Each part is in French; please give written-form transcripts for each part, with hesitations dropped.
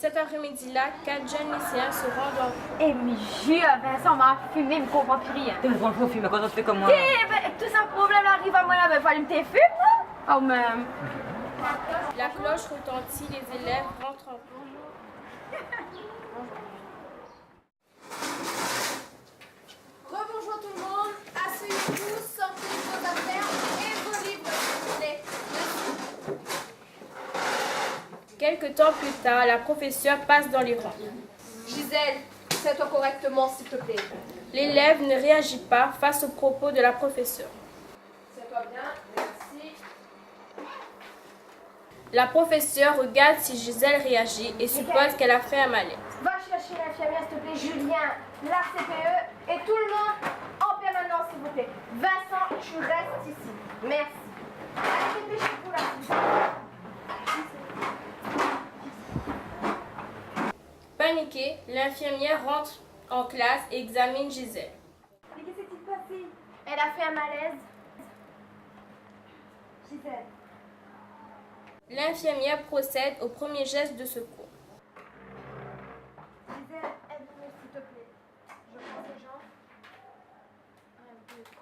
Cet après-midi-là, 4 jeunes lycéens se rendent en... Eh mais jure, Vincent m'a fumé, me comprend plus rien. T'es le grand fou, mais quand on te fait comme moi. Eh ben, tout ça problème arrive à moi là, ben faut allumer tes fumes là. Oh même. La cloche retentit, les élèves rentrent en cours. Rebonjour tout le monde, asseyez-vous, sortez vos affaires et vos livres, s'il vous plaît. Quelque temps plus tard, la professeure passe dans les rangs. Gisèle, tiens-toi correctement, s'il te plaît. L'élève ne réagit pas face aux propos de la professeure. Tiens-toi bien, merci. La professeure regarde si Gisèle réagit et suppose qu'elle a fait un malaise. Va chercher l'infirmière s'il te plaît, Julien, la CPE et tout le monde en permanence s'il vous plaît. Vincent, tu restes ici. Merci. Allez, dépêchez-vous là, s'il vous plaît. Paniquée, l'infirmière rentre en classe et examine Gisèle. Mais qu'est-ce qui s'est passé? Elle a fait un malaise. Gisèle. L'infirmière procède au premier geste de secours. Gisèle, aide-moi s'il te plaît. Je prends ses jambes. 1, 2, 3.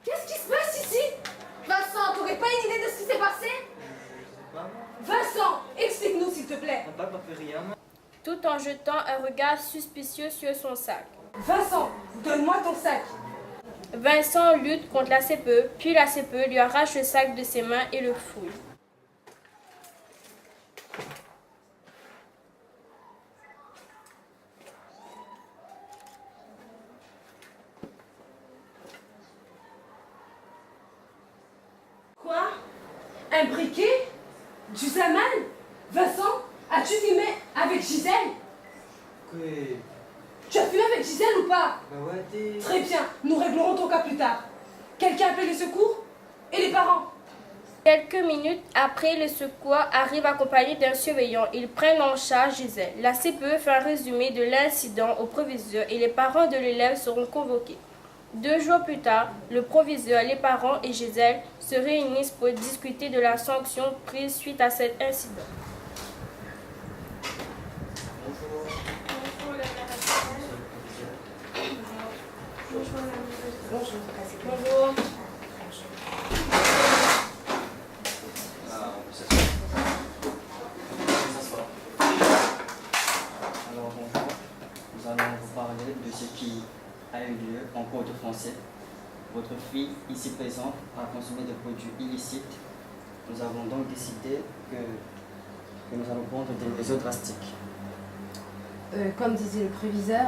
Qu'est-ce qui se passe ici? Vincent, t'aurais pas une idée de ce qui s'est passé? Vincent, explique-nous s'il te plaît. Papa m'a fait rien. Tout en jetant un regard suspicieux sur son sac. Vincent, donne-moi ton sac. Vincent lutte contre la CPE, puis la CPE lui arrache le sac de ses mains et le fouille. Quoi? Un briquet? Du zaman? Vincent, as-tu fumé avec Gisèle? Oui. Tu as fumé avec Gisèle ou pas? Bah ouais, t'es... Très bien, nous réglerons ton cas plus tard. Quelqu'un a appelé les secours? Et les parents? Quelques minutes après, le secours arrive accompagné d'un surveillant. Ils prennent en charge Gisèle. La CPE fait un résumé de l'incident au proviseur et les parents de l'élève seront convoqués. 2 jours plus tard, le proviseur, les parents et Gisèle se réunissent pour discuter de la sanction prise suite à cet incident. Bonjour. Alors bonjour, nous allons vous parler de ce qui a eu lieu en cours de français. Votre fille, ici présente, a consommé des produits illicites. Nous avons donc décidé que nous allons prendre des mesures drastiques. Comme disait le préviseur,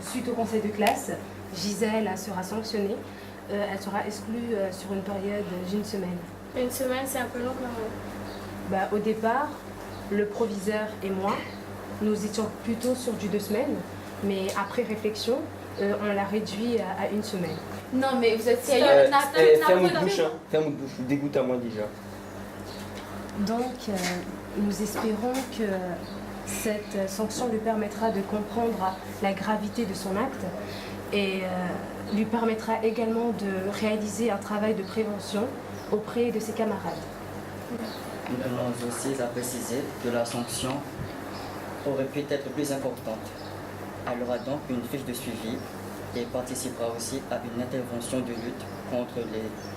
suite au conseil de classe, Gisèle sera sanctionnée. Elle sera exclue sur une période d'une semaine. Une semaine, c'est un peu long quand même. Au départ, le proviseur et moi, nous étions plutôt sur du 2 semaines, mais après réflexion, on l'a réduit à 1 semaine. Non mais vous êtes sérieux? Ferme votre bouche, hein. Ferme votre bouche, dégoûte à moi déjà. Donc, nous espérons que cette sanction lui permettra de comprendre la gravité de son acte et lui permettra également de réaliser un travail de prévention auprès de ses camarades. Nous tenons aussi à préciser que la sanction aurait pu être plus importante. Elle aura donc une fiche de suivi et participera aussi à une intervention de lutte contre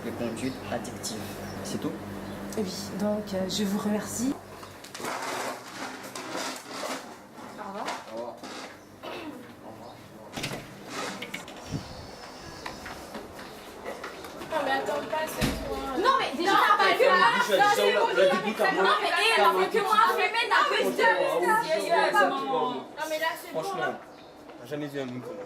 les conduites addictives. C'est tout? Oui, donc je vous remercie. Au revoir. Au revoir. Non mais attends pas, c'est toi. Non mais déjà t'as pas que moi. Non Non mais elle n'a fait que moi fumer, t'as fait Non mais là c'est bon. Franchement, j'ai jamais vu un mec comme ça.